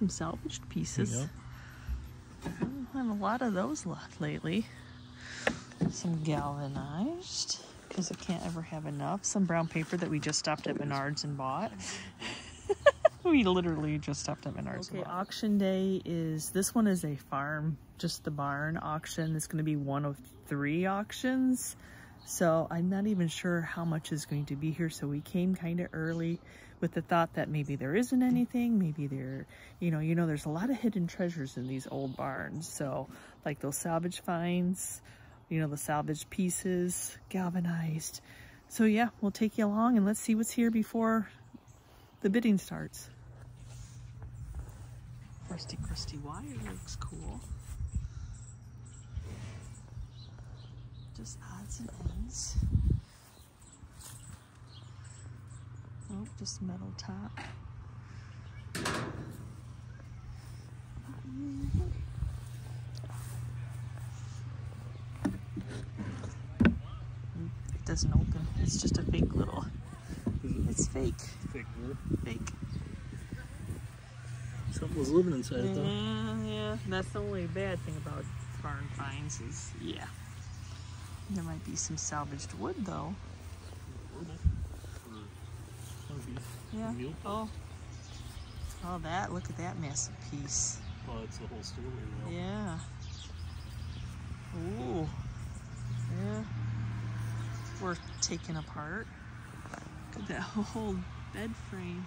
some salvaged pieces. Yep. I don't have a lot of those left lately. Some galvanized, because I can't ever have enough. Some brown paper that we just stopped at Menards and bought. We literally just stopped at Menards. Okay, auction day is, this one is a farm, just the barn auction. It's going to be one of 3 auctions. So I'm not even sure how much is going to be here. So we came kind of early with the thought that maybe there isn't anything. Maybe there, you know, there's a lot of hidden treasures in these old barns. So like those salvage finds, you know, the salvage pieces, galvanized. So yeah, we'll take you along and let's see what's here before the bidding starts. Rusty crusty wire looks cool. Just odds and ends. Oh, just metal top. It doesn't open. It's just a fake little. It's fake. Fake door. Fake. Something was living inside it though. Yeah. That's the only bad thing about barn finds is, yeah. There might be some salvaged wood though. Yeah. Oh, that. Look at that massive piece. Oh, it's the whole stairway rail. Yeah. Ooh. Yeah. Worth taking apart. Look at that whole bed frame.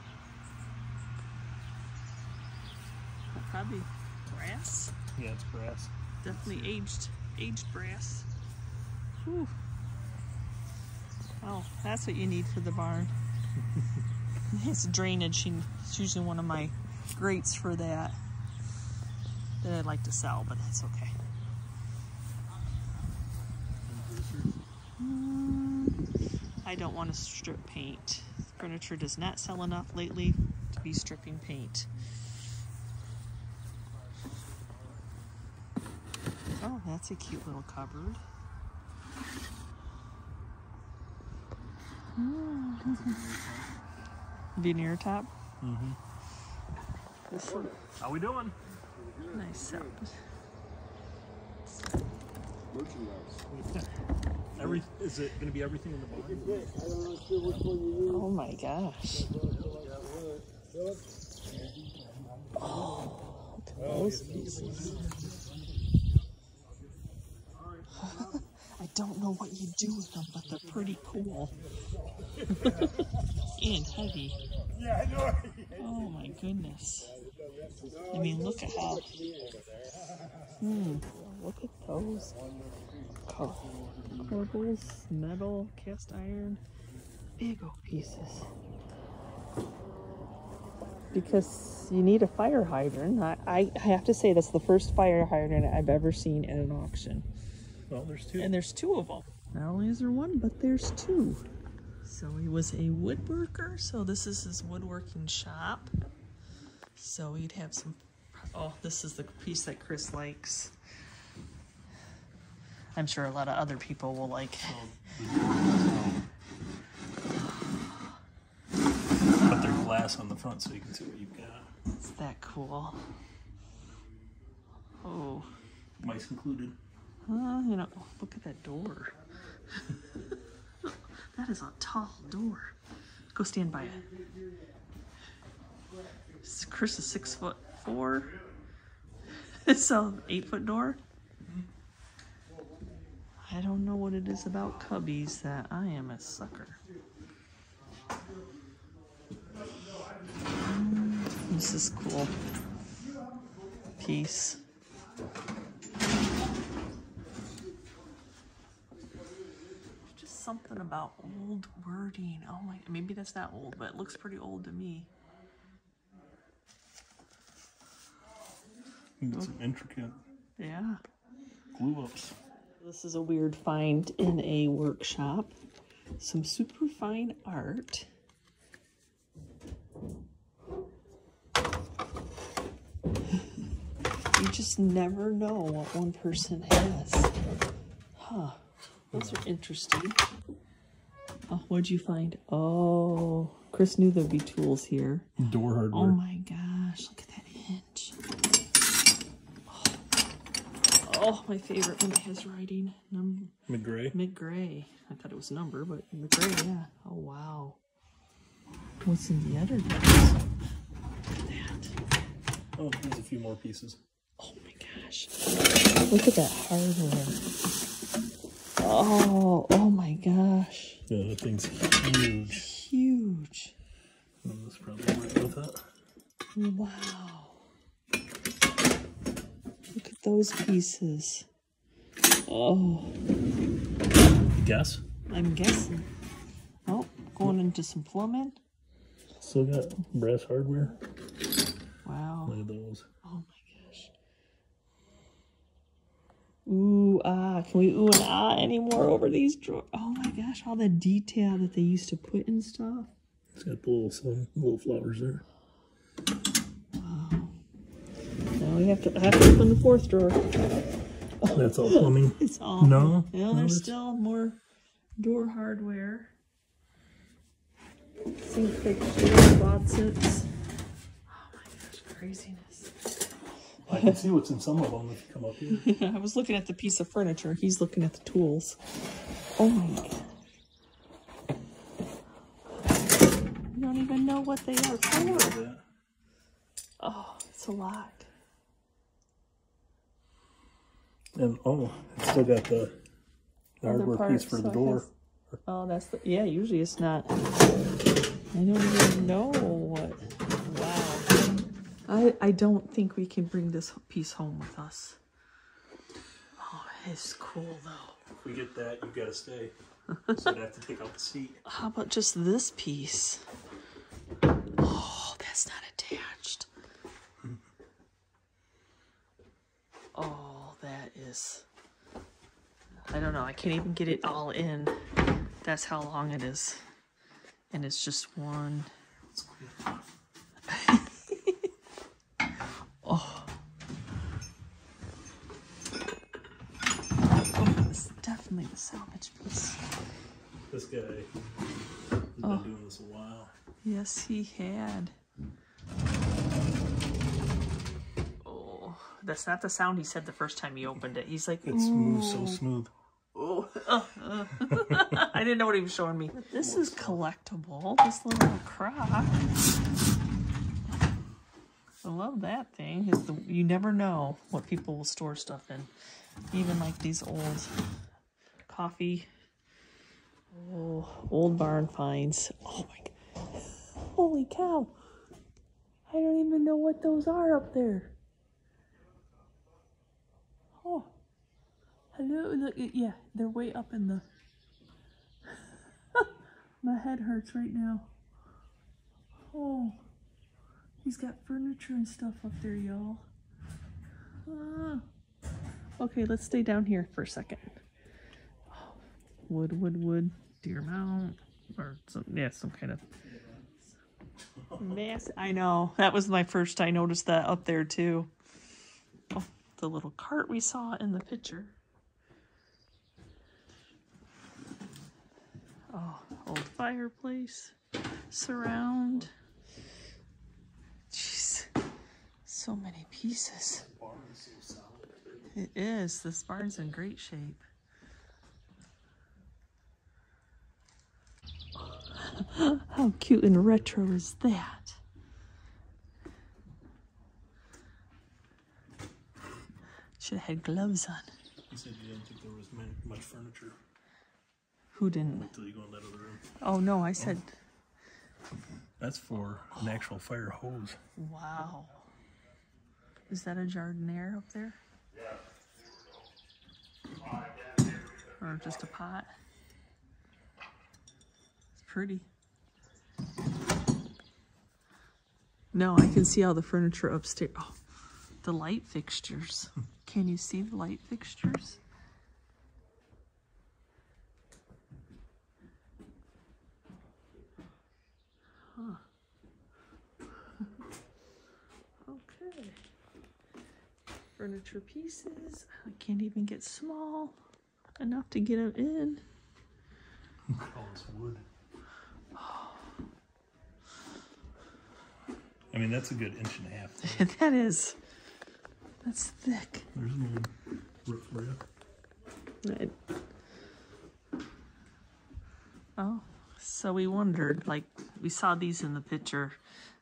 Probably brass. Yeah, it's brass. Definitely aged brass. Whew. Oh, that's what you need for the barn. It's drainage. It's usually one of my grates for that I'd like to sell, but that's okay. I don't want to strip paint. Furniture does not sell enough lately to be stripping paint. Oh, that's a cute little cupboard. Veneer top. Mm-hmm. This one. How we doing? Nice set. Is it going to be everything in the barn? Oh my gosh. Oh, look at those pieces. I don't know what you do with them, but they're pretty cool. And heavy. Oh my goodness. I mean, look at how. Look at those. Corbels, metal, cast iron, big old pieces. Because you need a fire hydrant. I have to say that's the first fire hydrant I've ever seen at an auction. Well, there's 2. And there's 2 of them. Not only is there 1, but there's 2. So he was a woodworker. So this is his woodworking shop. So he'd have some. Oh, this is the piece that Chris likes. I'm sure a lot of other people will like. Put their glass on the front so you can see what you've got. Is that cool? Oh. Mice included. You know, look at that door. That is a tall door. Go stand by it. Chris is 6'4". So 8-foot door. I don't know what it is about cubbies that I am a sucker. This is cool. Piece. Just something about old wording. Oh my, maybe that's not old, but it looks pretty old to me. It's an intricate. Yeah. Glue ups. This is a weird find in a workshop. Some super fine art. You just never know what one person has. Huh. Those are interesting. Oh, what'd you find? Oh, Chris knew there'd be tools here. Door hardware. Oh my gosh, look at that hinge. Oh, my favorite when it has writing. McGray. McGray. I thought it was number, but McGray, yeah. Oh, wow. What's in the other box? Look at that. Oh, there's a few more pieces. Oh my gosh. Look at that hardware. Oh my gosh. Yeah, that thing's huge. Huge. Oh, that's probably right with it. Wow. Look at those pieces. Oh. Guess? I'm guessing. Oh, going into some plumbing. Still got brass hardware. Wow. Look at those. Oh my gosh. Ooh, ah. Can we ooh and ah anymore over these drawers? Oh my gosh, all the detail that they used to put in stuff. It's got the little flowers there. Wow. Now we have to open the fourth drawer. Oh, that's all plumbing. It's all. No. Well, there's still more door hardware. Sink fixtures, faucets. Oh my gosh, craziness. I can see what's in some of them if you come up here. I was looking at the piece of furniture. He's looking at the tools. Oh my gosh. You don't even know what they are for. Oh, it's a lot. And oh, it's still got the hardware piece for the door. Oh, that's the, yeah, usually it's not. I don't even know what. Wow. I don't think we can bring this piece home with us. Oh, it's cool though. If we get that, you've got to stay. So I'd have to take out the seat. How about just this piece? Oh, that's not attached. Oh, that is... I don't know. I can't even get it all in. That's how long it is. And it's just one. Oh. Oh, it's definitely the salvage piece. This guy has been doing this a while. Yes, he had. Oh, that's not the sound he said the first time he opened it. He's like, it's smooth, so smooth. Oh, I didn't know what he was showing me. But this is collectible. This little crock. I love that thing. You never know what people will store stuff in. Even like these old coffee. Oh, old barn finds. Oh my God. Holy cow. I don't even know what those are up there. Oh. Hello, look, yeah, they're way up in the... My head hurts right now. Oh, he's got furniture and stuff up there, y'all. Okay, let's stay down here for a second. Oh, wood, deer mount, or some kind of mess. I know, that was my first, I noticed that up there too. Oh, the little cart we saw in the picture. Oh, old fireplace, surround. Jeez, so many pieces. It is. This barn's in great shape. How cute and retro is that? Should have had gloves on. You said you didn't think there was much furniture. Who didn't? Wait till you go in that other room. Oh no, I said. That's for an actual fire hose. Wow. Is that a jardiniere up there? Or just a pot? It's pretty. No, I can see all the furniture upstairs. Oh, the light fixtures. Can you see the light fixtures? Okay. Furniture pieces. I can't even get small enough to get them in. Look at all this wood. I mean, that's a good 1.5 inches. That is. That's thick. There's one. roof area. Right. Oh, so we wondered, like, we saw these in the picture,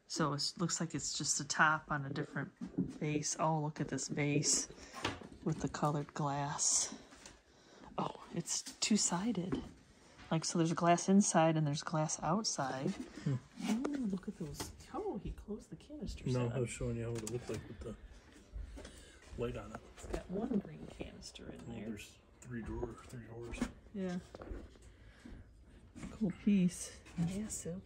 so it looks like it's just a top on a different base. Oh, look at this base with the colored glass. Oh, it's two-sided. Like, so there's glass inside and there's glass outside. Oh, look at those. Oh, he closed the canister. No, I was showing you how it looked like with the light on it. It's got one green canister in there. There's three doors. Yeah. Cool piece. Massive.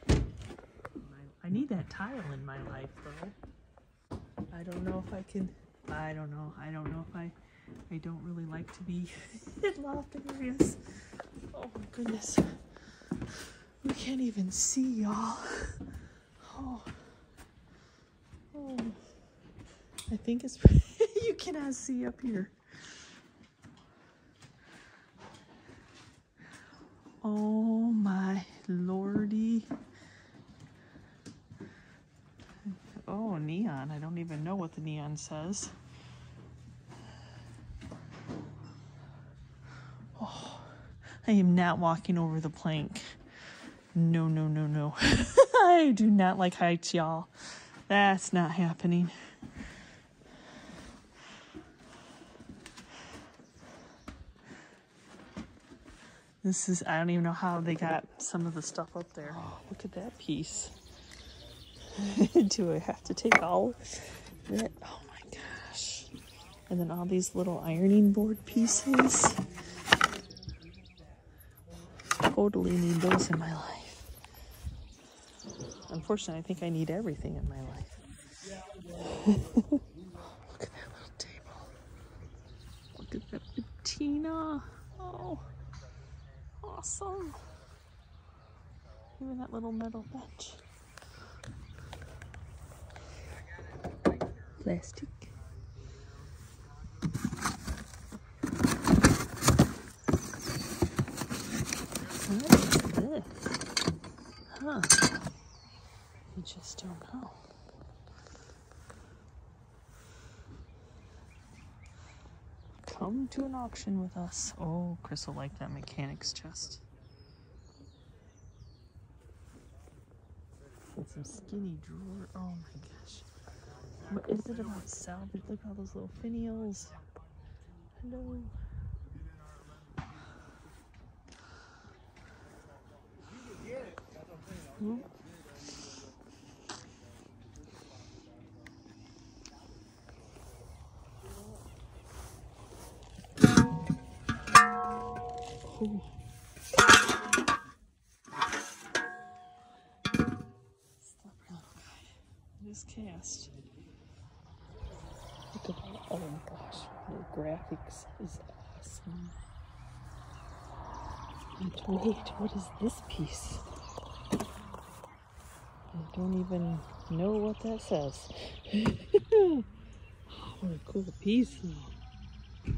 I need that tile in my life, though. I don't know if I can. I don't know if I don't really like to be in loft areas. Oh my goodness. We can't even see, y'all. Oh. I think it's you cannot see up here. Oh my lordy. Oh, neon. I don't even know what the neon says. Oh, I am not walking over the plank. No, no, no, no. I do not like heights, y'all. That's not happening. This is, I don't even know how they got some of the stuff up there. Oh, look at that piece. Do I have to take all of it? Oh my gosh. And then all these little ironing board pieces. Totally need those in my life. Unfortunately, I think I need everything in my life. Look at that little table. Look at that patina. Oh, awesome. Even that little metal bench. Plastic. What is this? Huh. You just don't know. Come to an auction with us. Oh, Chris will like that mechanic's chest. And some skinny drawer. Oh my gosh. What is it about salvage? Look at all those little finials. Hello. Hmm? Oh. This cast. Look at that. Oh my gosh. The graphics is awesome. And wait, what is this piece? I don't even know what that says. What a cool piece though.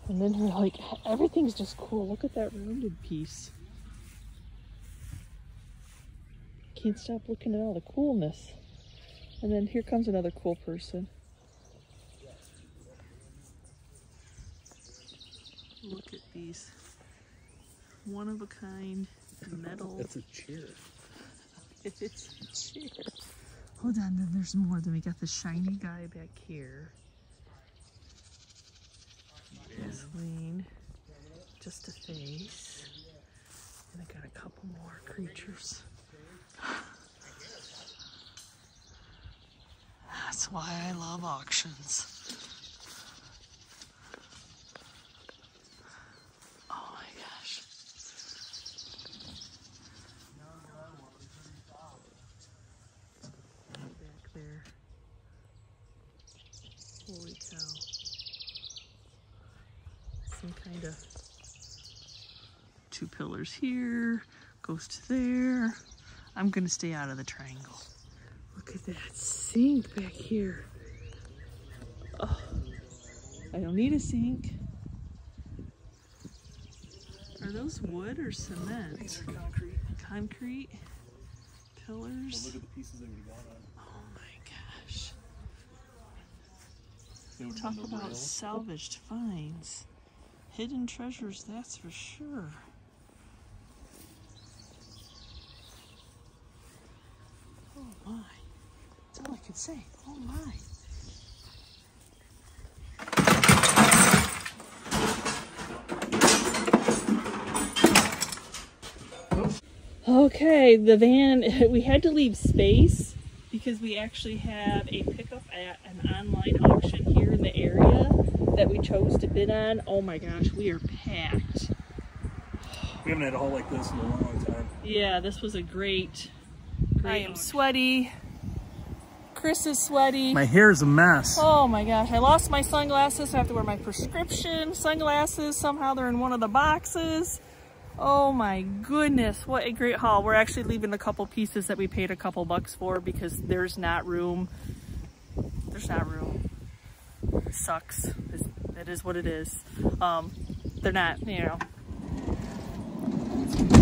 And then we're like, everything's just cool. Look at that rounded piece. Can't stop looking at all the coolness. And then here comes another cool person. Look at these. One of a kind metal. That's a chair. It's a chair. Hold on, then there's more. Then we got the shiny guy back here. Gasoline. Just a face. And I got a couple more creatures. That's why I love auctions. Oh my gosh. Back there. Holy cow. Some kind of two pillars here, goes to there. I'm gonna stay out of the triangle. Look at that sink back here. Oh, I don't need a sink. Are those wood or cement? Concrete. Concrete pillars. Well, look at the pieces they would have gone on. Oh my gosh. Talk about salvaged finds. Hidden treasures, that's for sure. Oh my. That's all I could say. Oh my. Okay, the van, we had to leave space because we actually have a pickup at an online auction here in the area that we chose to bid on. Oh my gosh, we are packed. We haven't had a haul like this in a long time. Yeah, this was a great I am sweaty. Chris is sweaty. My hair's a mess. Oh my gosh, I lost my sunglasses. I have to wear my prescription sunglasses. Somehow they're in one of the boxes. Oh my goodness, what a great haul. We're actually leaving a couple pieces that we paid a couple bucks for because there's not room. There's not room. It sucks. It is what it is. They're not, you know,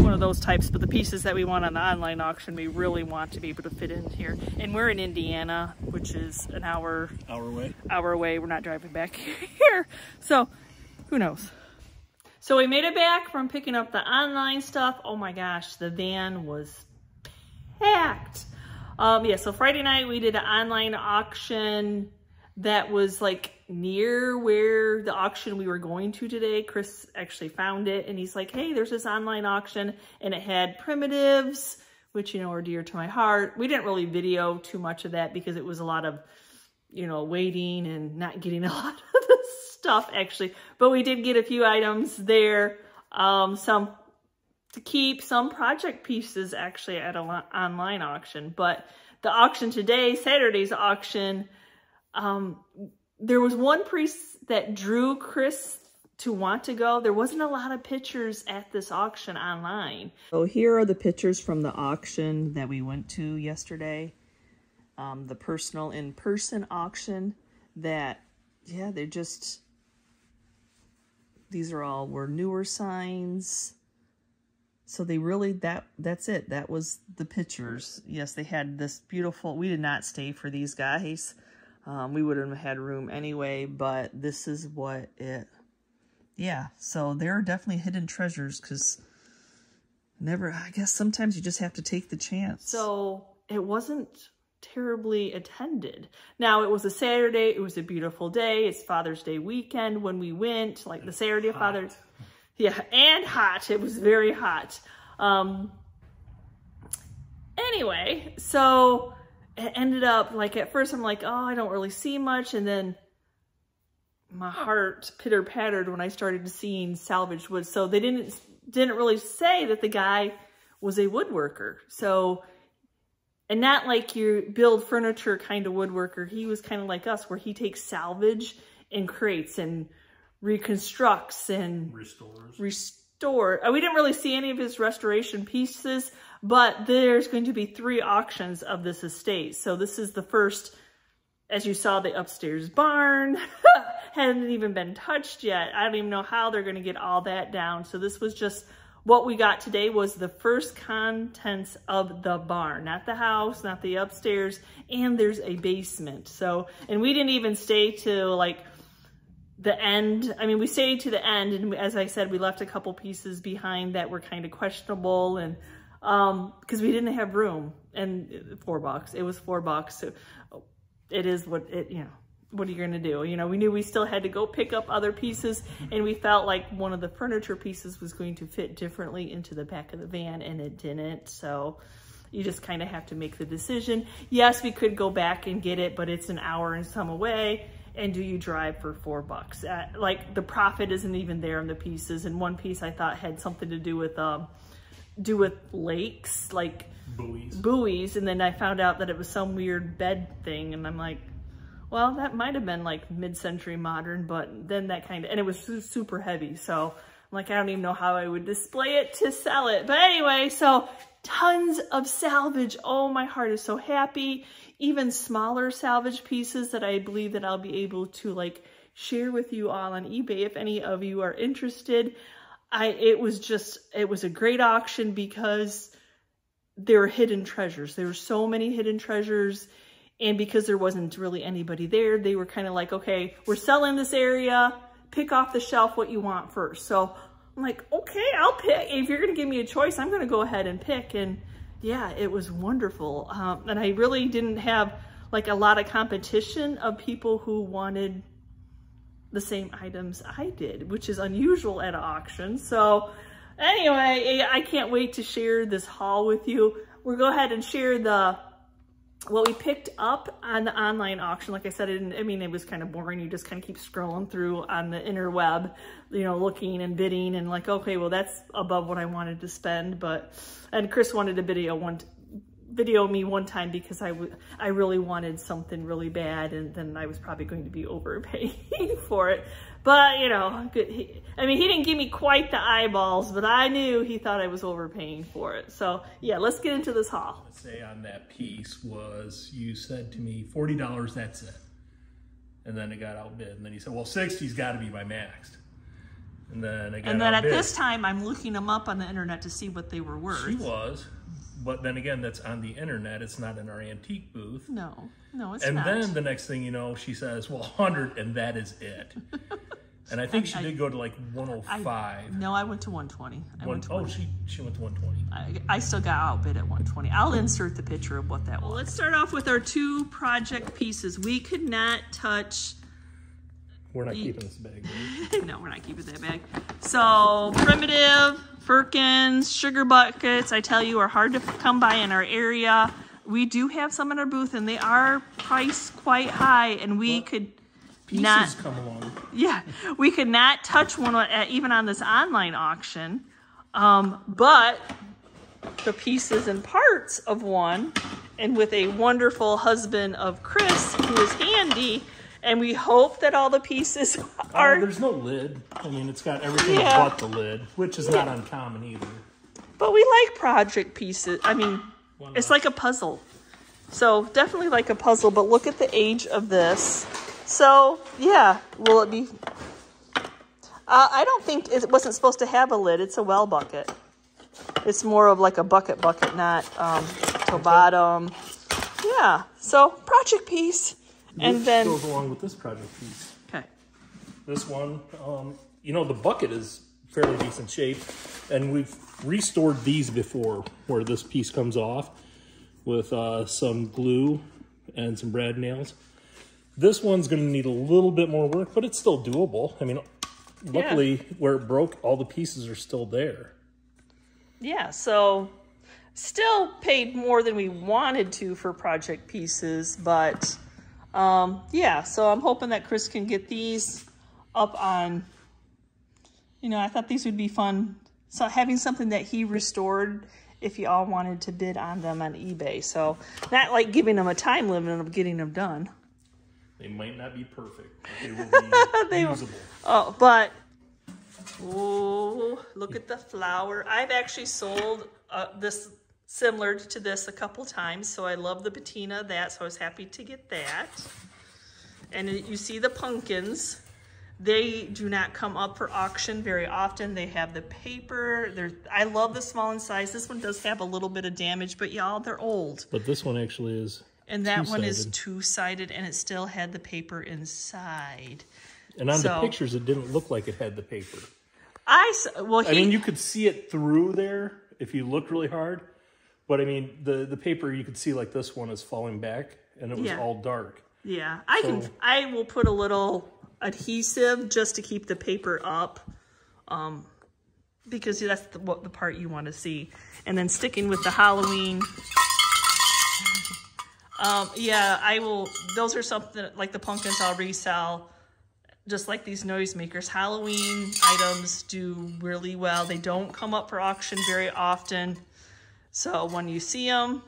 one of those types, but the pieces that we want on the online auction, we really want to be able to fit in here. And we're in Indiana, which is an hour away. We're not driving back here. So who knows? So we made it back from picking up the online stuff. Oh my gosh, the van was packed. Yeah, so Friday night we did an online auction that was like near where the auction we were going to today. Chris actually found it and he's like, hey, there's this online auction, and it had primitives, which, you know, are dear to my heart. We didn't really video too much of that because it was a lot of, you know, waiting and not getting a lot of the stuff actually, but we did get a few items there, some to keep, some project pieces actually at an online auction. But the auction today, Saturday's auction, there was one piece that drew Chris to want to go. There wasn't a lot of pictures at this auction online. So here are the pictures from the auction that we went to yesterday. The personal in-person auction that, yeah, they're just, these are all were newer signs. So they really, that's it. That was the pictures. Yes, they had this beautiful, we did not stay for these guys. We wouldn't have had room anyway, but this is what it, yeah. So there are definitely hidden treasures because I guess sometimes you just have to take the chance. So it wasn't terribly attended. Now it was a Saturday, it was a beautiful day, it's Father's Day weekend when we went, like the Saturday of Father's, yeah, and hot, it was very hot. Anyway, so it ended up, like at first I'm like, oh, I don't really see much, and then my heart pitter-pattered when I started seeing salvaged wood. So they didn't really say that the guy was a woodworker. So, and not like your build furniture kind of woodworker. He was kind of like us, where he takes salvage and creates and reconstructs and restore. We didn't really see any of his restoration pieces, but there's going to be 3 auctions of this estate. So this is the first, as you saw, the upstairs barn hadn't even been touched yet. I don't even know how they're going to get all that down. So this was just what we got today, was the first contents of the barn, not the house, not the upstairs, and there's a basement. So, and we didn't even stay to like the end. I mean, we stayed to the end, and as I said, we left a couple pieces behind that were kind of questionable, and because we didn't have room, and $4. It was $4. So it is what it, you know, what are you going to do? You know, we knew we still had to go pick up other pieces, and we felt like one of the furniture pieces was going to fit differently into the back of the van, and it didn't. So you just kind of have to make the decision. Yes, we could go back and get it, but it's an hour and some away. And do you drive for $4? Like the profit isn't even there in the pieces. And one piece I thought had something to do with lakes, like buoys. And then I found out that it was some weird bed thing. And I'm like, well, that might have been like mid-century modern, but then that kind of, and it was super heavy. So I'm like, I don't even know how I would display it to sell it. But anyway, so tons of salvage. Oh, my heart is so happy. Even smaller salvage pieces that I believe that I'll be able to like share with you all on eBay if any of you are interested. It was a great auction because there were hidden treasures. There were so many hidden treasures And because there wasn't really anybody there, they were kind of like, okay, we're selling this area, pick off the shelf what you want first. So I'm like, okay, I'll pick. If you're gonna give me a choice, I'm gonna go ahead and pick. And yeah, it was wonderful. And I really didn't have like a lot of competition of people who wanted the same items I did, which is unusual at an auction. So anyway, I can't wait to share this haul with you. We'll go ahead and share what we picked up on the online auction. Like I said, it was kind of boring. You just kind of keep scrolling through on the interweb, you know, looking and bidding and like, okay, well, that's above what I wanted to spend. And Chris wanted to video me one time because I really wanted something really bad, and then I was probably going to be overpaying for it. But, you know, good. He didn't give me quite the eyeballs, but I knew he thought I was overpaying for it. So, yeah, let's get into this haul. Let's say on that piece was, you said to me, $40, that's it. And then it got outbid. And then he said, well, 60's got to be my max. And then it got outbid. And then at this time, I'm looking them up on the internet to see what they were worth. She was. But then again, that's on the internet. It's not in our antique booth. No, it's not. And then the next thing you know, she says, well, 100, and that is it. And I think she did go to like 105. No, I went to 120. Oh, she went to 120. I still got outbid at 120. I'll insert the picture of what that was. Well, let's start off with our 2 project pieces. We could not touch... We're not keeping this bag, right? No, we're not keeping that bag. So, primitive, firkins, sugar buckets, I tell you, are hard to come by in our area. We do have some in our booth, and they are priced quite high, and we could not... Pieces come along. Yeah, we could not touch one even on this online auction. But the pieces and parts of one, and with a wonderful husband of Chris, who is handy, and we hope that all the pieces are... There's no lid. I mean, it's got everything but the lid, which is not uncommon either. But we like project pieces. I mean, it's like a puzzle. So definitely like a puzzle, but look at the age of this. So, yeah, will it be... I don't think it wasn't supposed to have a lid. It's a well bucket. It's more of like a bucket, not to bottom. Yeah, so project piece. And then goes along with this project piece. Okay. This one, you know, the bucket is fairly decent shape, and we've restored these before, where this piece comes off with some glue and some brad nails. This one's going to need a little bit more work, but it's still doable. I mean, luckily, where it broke, all the pieces are still there. Yeah, so still paid more than we wanted to for project pieces, but... yeah, so I'm hoping that Chris can get these up on, you know, I thought these would be fun. So having something that he restored if you all wanted to bid on them on eBay. So not like giving them a time limit of getting them done. They might not be perfect, but they will be usable. Oh, but, oh, look at the flower. I've actually sold this similar to this a couple times, so I love the patina of that, so I was happy to get that. And you see the pumpkins. They do not come up for auction very often. They have the paper. I love the small in size. This one does have a little bit of damage, but y'all, they're old. But this one actually is And that one is two-sided, and it still had the paper inside. And on the pictures, it didn't look like it had the paper. I mean, you could see it through there if you looked really hard. But I mean, the paper, you could see like this one is falling back, and it was all dark. Yeah, I will put a little adhesive just to keep the paper up, because that's the part you want to see. And then sticking with the Halloween, yeah, I will. Those are something like the pumpkins I'll resell. Just like these noisemakers, Halloween items do really well. They don't come up for auction very often. So when you see them,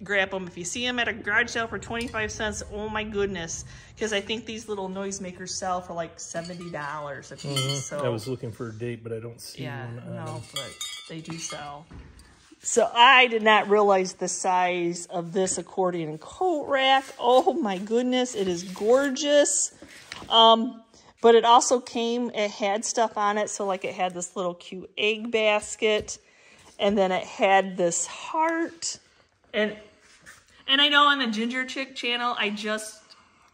grab them. If you see them at a garage sale for 25 cents, oh my goodness. Because I think these little noisemakers sell for like $70 a piece. So I was looking for a date, but I don't see one. Yeah, no, but they do sell. So I did not realize the size of this accordion and coat rack. Oh my goodness, it is gorgeous. But it also it had stuff on it. So like it had this little cute egg basket. And then it had this heart. And And I know on the Ginger Chick channel, I just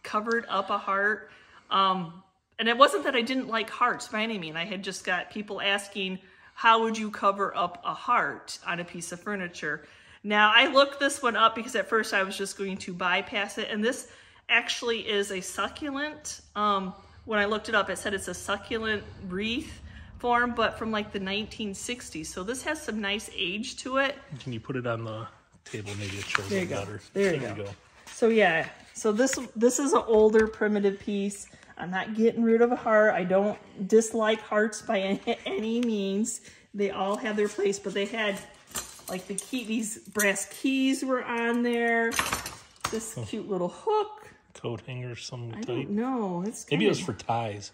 covered up a heart. And it wasn't that I didn't like hearts by any means. I had just got people asking, how would you cover up a heart on a piece of furniture? Now, I looked this one up because at first I was just going to bypass it. And this actually is a succulent. When I looked it up, it said it's a succulent wreath form, but from like the 1960s. So this has some nice age to it. Can you put it on the table? Maybe it shows it better. There you go. So yeah, so this is an older primitive piece. I'm not getting rid of a heart. I don't dislike hearts by any means. They all have their place, but they had like the key, these brass keys were on there. This cute little hook. Coat hanger, some type. I don't know. Maybe it was for ties.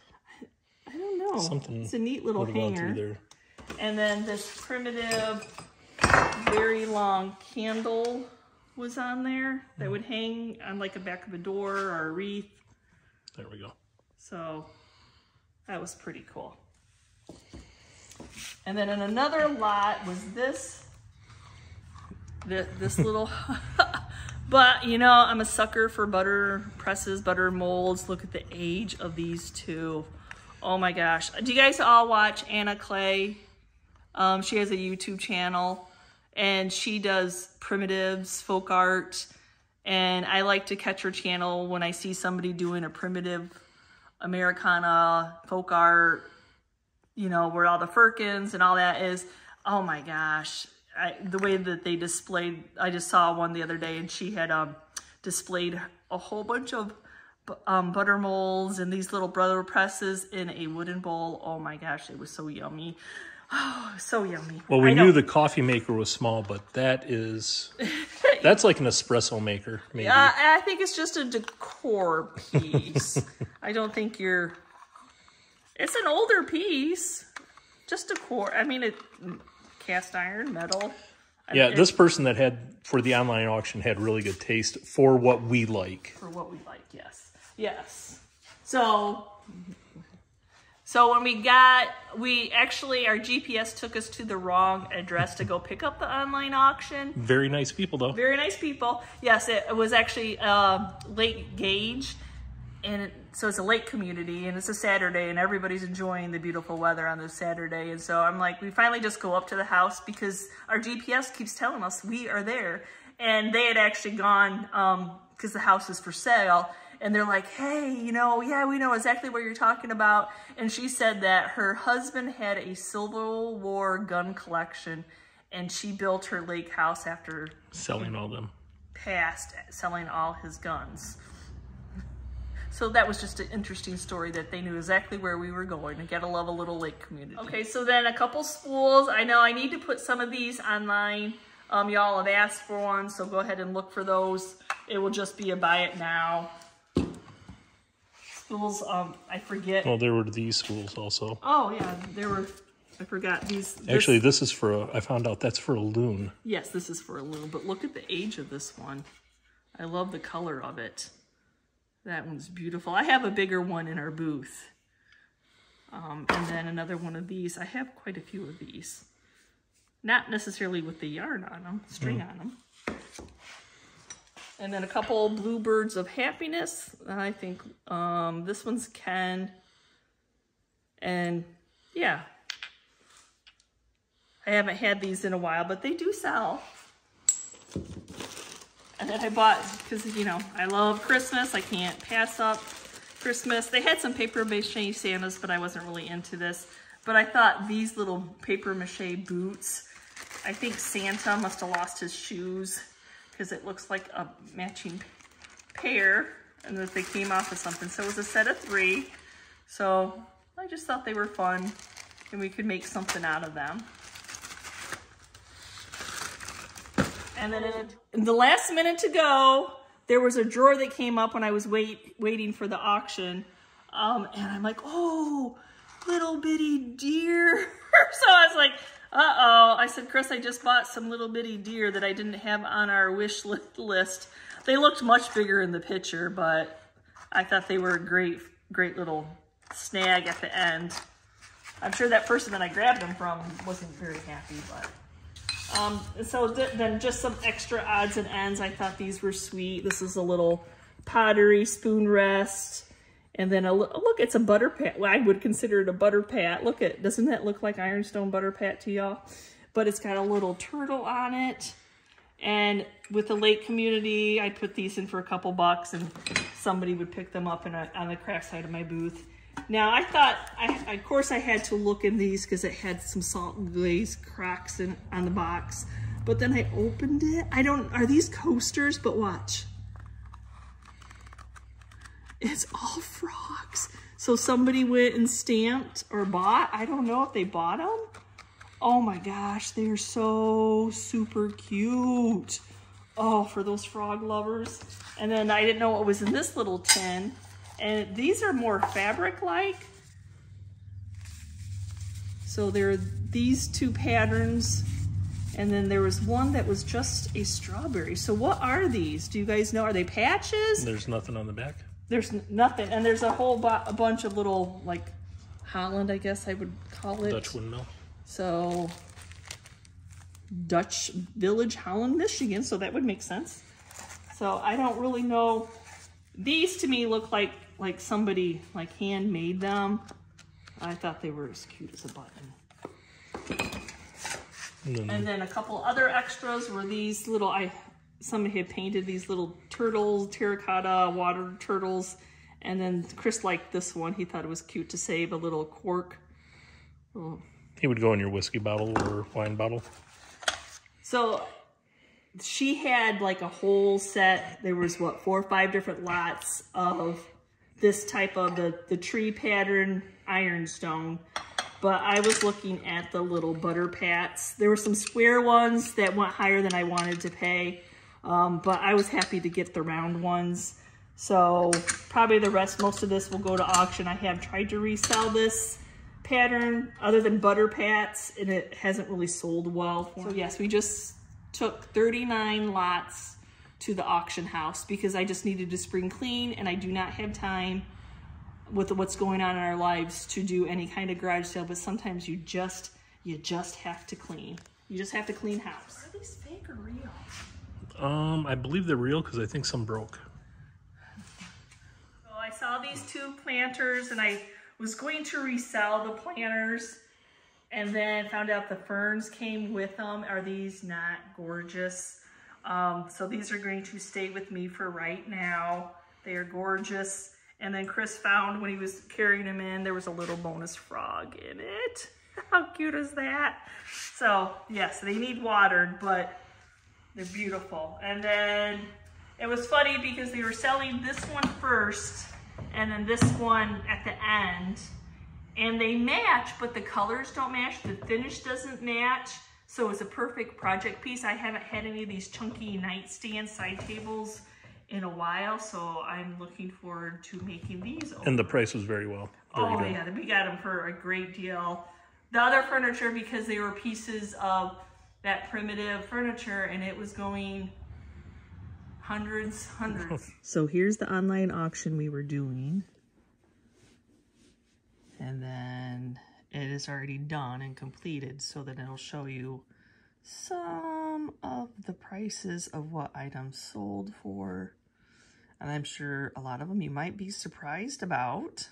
I don't know. Something. It's a neat little hanger. There. And then this primitive, very long candle was on there that would hang on like the back of a door or a wreath. There we go. So that was pretty cool. And then in another lot was this little, but you know, I'm a sucker for butter presses, butter molds. Look at the age of these two. Oh my gosh. Do you guys all watch Anna Clay? She has a YouTube channel and she does primitives, folk art. And I like to catch her channel when I see somebody doing a primitive Americana, folk art, you know, where all the firkins and all that is. Oh my gosh. The way that they displayed, I just saw one the other day and she had displayed a whole bunch of butter molds and these little butter presses in a wooden bowl. Oh my gosh, it was so yummy. Oh, so yummy. Well, we knew the coffee maker was small, but that is, that's like an espresso maker, maybe. I think it's just a decor piece. I don't think it's an older piece. Just decor. I mean, cast iron, metal. Yeah, this person that had, for the online auction, had really good taste for what we like. For what we like, yes. Yes. So when our GPS took us to the wrong address to go pick up the online auction. Very nice people, though. Very nice people. Yes, it was actually Lake Gage. And so it's a lake community and it's a Saturday and everybody's enjoying the beautiful weather on this Saturday. And so I'm like, we finally just go up to the house because our GPS keeps telling us we are there. And they had actually gone, because the house is for sale. And they're like, hey, you know, yeah, we know exactly what you're talking about. And she said that her husband had a Civil War gun collection and she built her lake house after selling all them. Selling all his guns. So that was just an interesting story that they knew exactly where we were going. And gotta love a little lake community. Okay, so then a couple spools. I know I need to put some of these online. Y'all have asked for one, so go ahead and look for those. It will just be a buy it now. Spools, I forget. Well, there were these spools also. Oh yeah, there were, I forgot these. Actually, this is for I found out that's for a loon. Yes, this is for a loon, but look at the age of this one. I love the color of it. That one's beautiful. I have a bigger one in our booth. And then another one of these. I have quite a few of these. Not necessarily with the yarn on them, string on them. And then a couple Bluebirds of Happiness. I think this one's Ken. And yeah. I haven't had these in a while, but they do sell. And then I bought, because, you know, I love Christmas. I can't pass up Christmas. They had some paper mache Santas, but I wasn't really into this. But I thought these little paper mache boots, I think Santa must have lost his shoes because it looks like a matching pair and that they came off of something. So it was a set of 3. So I just thought they were fun and we could make something out of them. And then in the last minute to go, there was a drawer that came up when I was waiting for the auction. And I'm like, oh, little bitty deer. So I was like, uh-oh. I said, Chris, I just bought some little bitty deer that I didn't have on our wish list. They looked much bigger in the picture, but I thought they were a great little snag at the end. I'm sure that person that I grabbed them from wasn't very happy, but So then just some extra odds and ends. I thought these were sweet. This is a little pottery spoon rest. And then look, it's a butter pat. Well, I would consider it a butter pat. Look at, doesn't that look like ironstone butter pat to y'all? But it's got a little turtle on it. And with the lake community, I put these in for a couple bucks and somebody would pick them up on the craft side of my booth. Now I thought, of course I had to look in these because it had some salt and glaze cracks on the box. But then I opened it. Are these coasters? But watch. It's all frogs. So somebody went and stamped or bought. I don't know if they bought them. Oh my gosh, they're so super cute. Oh, for those frog lovers. And then I didn't know what was in this little tin. And these are more fabric-like. So there are these two patterns. And then there was one that was just a strawberry. So what are these? Do you guys know? Are they patches? There's nothing on the back. There's nothing. And there's a whole a bunch of little, like, Holland, I guess I would call it. Dutch windmill. So, Dutch Village, Holland, Michigan. So that would make sense. So I don't really know. These to me look like somebody like handmade them. I thought they were as cute as a button. And then a couple other extras were these little, somebody had painted these little turtles, terracotta water turtles. And then Chris liked this one. He thought it was cute to save a little cork. Oh. He would go in your whiskey bottle or wine bottle. So she had like a whole set. There was what, 4 or 5 different lots of this type of the tree pattern ironstone. But I was looking at the little butter pats. There were some square ones that went higher than I wanted to pay. But I was happy to get the round ones. So probably most of this will go to auction. I have tried to resell this pattern other than butter pats, and it hasn't really sold well. So yes, we just took 39 lots to the auction house because I just needed to spring clean, and I do not have time with what's going on in our lives to do any kind of garage sale. But sometimes you just have to clean. You just have to clean house. Are these fake or real? I believe they're real because I think some broke. So I saw these 2 planters, and I was going to resell the planters, and then found out the ferns came with them. Are these not gorgeous? So these are going to stay with me for right now. They are gorgeous. And then Chris found, when he was carrying them in, there was a little bonus frog in it. How cute is that? So yes, they need watered, but they're beautiful. And then it was funny because they were selling this one first and then this one at the end, and they match, but the colors don't match, the finish doesn't match. So it's a perfect project piece. I haven't had any of these chunky nightstand side tables in a while, so I'm looking forward to making these. And the price was very well. Very good. Yeah, we got them for a great deal. The other furniture, because they were pieces of that primitive furniture, and it was going hundreds. So here's the online auction we were doing. And then it is already done and completed, so that it'll show you some of the prices of what items sold for. And I'm sure a lot of them you might be surprised about.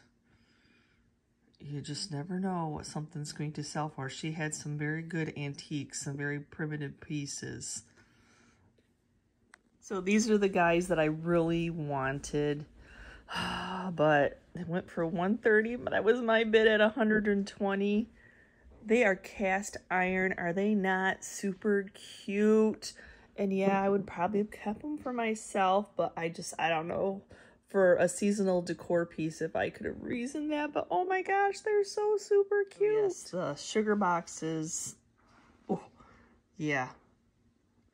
You just never know what something's going to sell for. She had some very good antiques, some very primitive pieces. So these are the guys that I really wanted, but it went for $130, but I was my bid at $120. They are cast iron. Are they not super cute? And yeah, I would probably have kept them for myself, but I don't know, for a seasonal decor piece if I could have reasoned that. But oh my gosh, they're so super cute. Yes, the sugar boxes. Oh, yeah.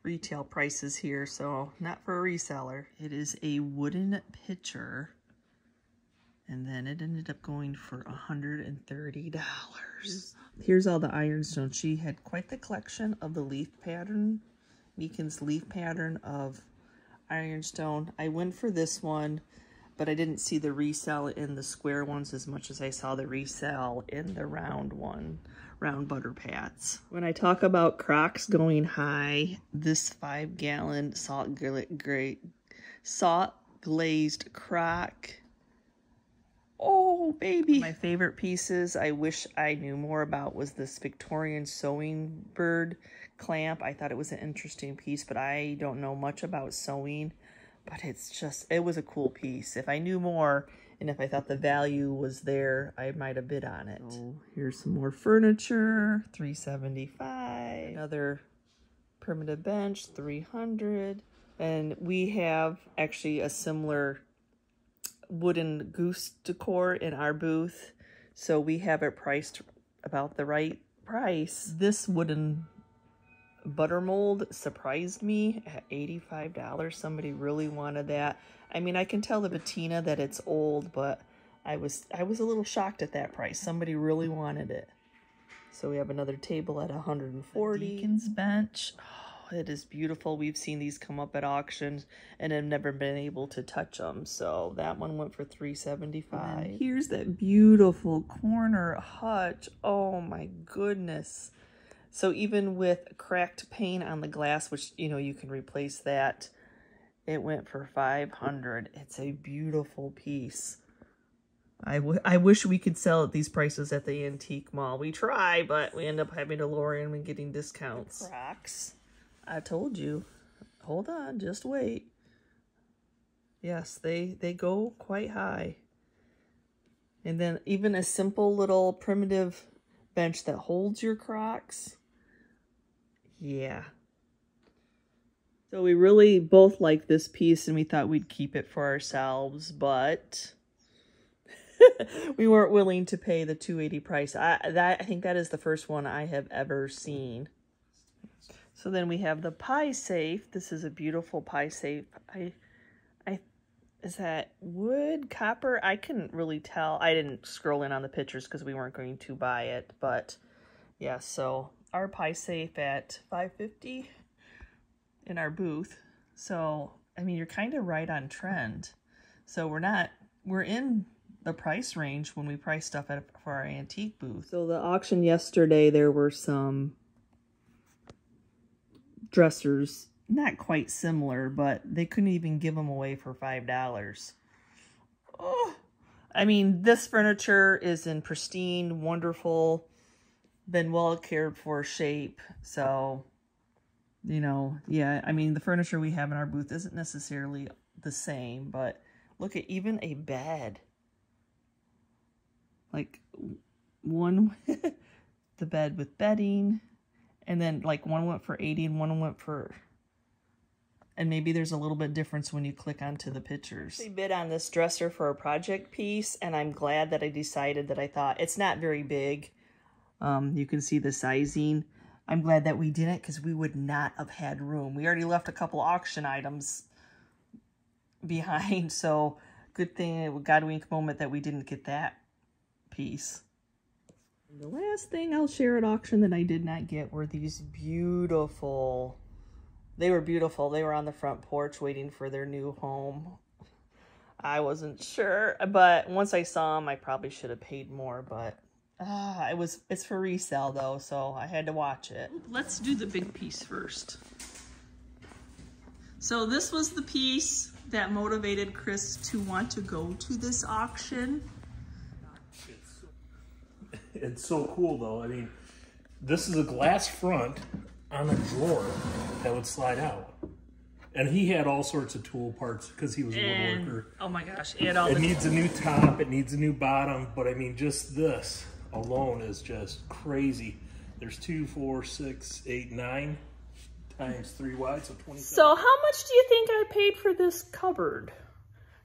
Retail prices here, so not for a reseller. It is a wooden pitcher, and then it ended up going for $130. Here's all the ironstone. She had quite the collection of the leaf pattern, Meekin's leaf pattern of ironstone. I went for this one. but I didn't see the resale in the square ones as much as I saw the resale in the round butter pats. When I talk about Crocs going high, this 5-gallon salt glazed Croc. Oh, baby. My favorite pieces I wish I knew more about was this Victorian sewing bird clamp. I thought it was an interesting piece, but I don't know much about sewing. But it was a cool piece. If I knew more and if I thought the value was there, I might have bid on it. So here's some more furniture, $375. Another primitive bench, $300. And we have actually a similar wooden goose decor in our booth. So we have it priced about the right price. This wooden butter mold surprised me at $85. Somebody really wanted that. I mean, I can tell the patina that it's old, but I was a little shocked at that price. Somebody really wanted it. So we have another table at $140. Deacon's bench. Oh, it is beautiful. We've seen these come up at auctions and have never been able to touch them. So that one went for $375. Here's that beautiful corner hutch. Oh my goodness. So even with cracked pane on the glass, which, you know, you can replace that, it went for $500. It's a beautiful piece. I wish we could sell at these prices at the antique mall. We try, but we end up having to lower them and getting discounts. Crocs. I told you. Hold on, just wait. Yes, they go quite high. And then even a simple little primitive bench that holds your Crocs. Yeah. So we really both like this piece and we thought we'd keep it for ourselves, but we weren't willing to pay the $280 price. I think that is the first one I have ever seen. So then we have the pie safe. This is a beautiful pie safe. Is that wood, copper? I couldn't really tell. I didn't scroll in on the pictures because we weren't going to buy it, but yeah, so our pie safe at $550 in our booth. So, I mean, you're kind of right on trend. So we're in the price range when we price stuff for our antique booth. So the auction yesterday, there were some dressers, not quite similar, but they couldn't even give them away for $5. Oh, I mean, this furniture is in pristine, wonderful, been well cared for shape. So, you know, yeah, I mean, the furniture we have in our booth isn't necessarily the same, but look at even a bed. Like one, the bed with bedding, and then like one went for $80 and one went for, and maybe there's a little bit difference when you click onto the pictures. I bid on this dresser for a project piece, and I'm glad that I decided that I thought it's not very big. You can see the sizing. I'm glad that we didn't because we would not have had room. We already left a couple auction items behind, so good thing, God wink moment that we didn't get that piece. And the last thing I'll share at auction that I did not get were these beautiful, they were beautiful. They were on the front porch waiting for their new home. I wasn't sure, but once I saw them, I probably should have paid more, but it's for resale though, so I had to watch it. Let's do the big piece first. So this was the piece that motivated Chris to want to go to this auction. It's so cool though. I mean, this is a glass front on a drawer that would slide out. And he had all sorts of tool parts because he was a woodworker. Oh my gosh. It needs a new top, it needs a new bottom, but I mean, just this alone is just crazy. There's 2, 4, 6, 8, 9 times 3 wide, so 27. So how much do you think I paid for this cupboard?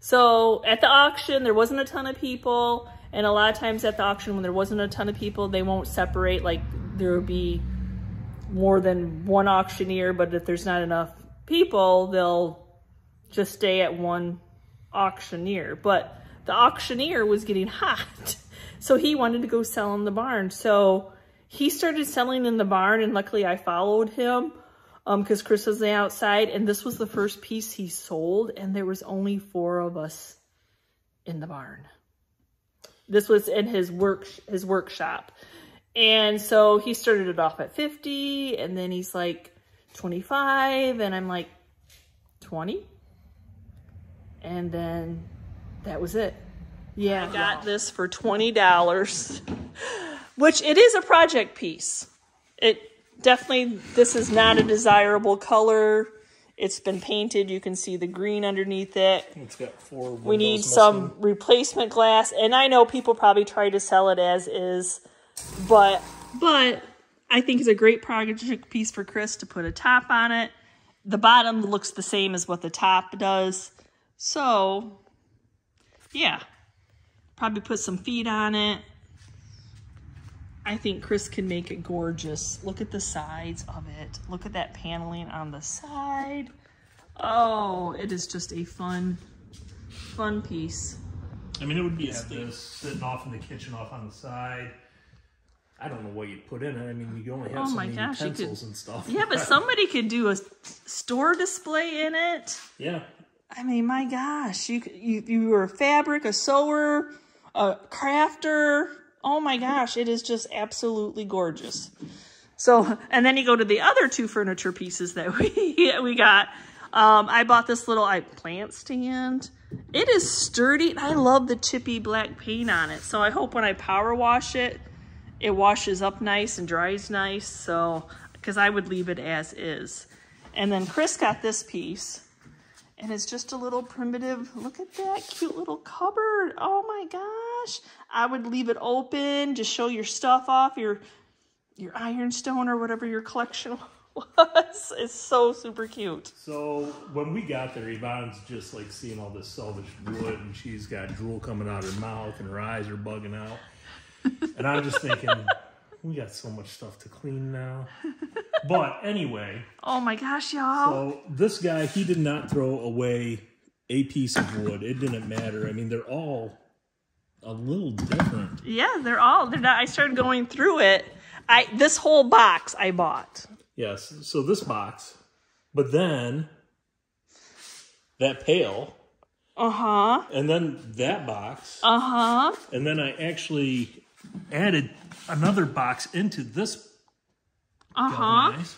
So at the auction, there wasn't a ton of people, and a lot of times at the auction, when there wasn't a ton of people, they won't separate, like there would be more than one auctioneer, but if there's not enough people, they'll just stay at one auctioneer. But the auctioneer was getting hot. So he wanted to go sell in the barn. So he started selling in the barn, and luckily I followed him because Chris was outside, and this was the first piece he sold, and there was only 4 of us in the barn. This was in his workshop. And so he started it off at 50, and then he's like 25, and I'm like 20. And then that was it. Yeah, I got this for $20, which it is a project piece. It definitely, this is not a desirable color. It's been painted. You can see the green underneath it. It's got 4 windows. We need some replacement glass, and I know people probably try to sell it as is, but I think it's a great project piece for Chris to put a top on it. The bottom looks the same as what the top does. So, yeah. Probably put some feet on it. I think Chris can make it gorgeous. Look at the sides of it. Look at that paneling on the side. Oh, it is just a fun piece. I mean, it would be this sitting off in the kitchen, off on the side. I don't know what you'd put in it. I mean, you only have so many utensils and stuff. Yeah, but somebody could do a store display in it. Yeah. I mean, my gosh, you were a fabric, a sewer, a crafter. Oh my gosh, it is just absolutely gorgeous. So, and then you go to the other 2 furniture pieces that we got. I bought this little plant stand. It is sturdy, and I love the chippy black paint on it. So I hope when I power wash it, it washes up nice and dries nice. So, because I would leave it as is. And then Chris got this piece. And it's just a little primitive, look at that cute little cupboard. Oh my gosh. I would leave it open, just show your stuff off, your ironstone or whatever your collection was. It's so super cute. So when we got there, Yvonne's just like seeing all this salvaged wood, and she's got drool coming out her mouth and her eyes are bugging out. And I'm just thinking, we got so much stuff to clean now. But anyway. Oh my gosh, y'all. So this guy, he did not throw away a piece of wood. It didn't matter. I mean, they're all a little different. Yeah, they're not. I started going through it. This whole box I bought. Yes. So this box, but then that pail. Uh-huh. And then that box. Uh-huh. And then I actually added another box into this. Nice.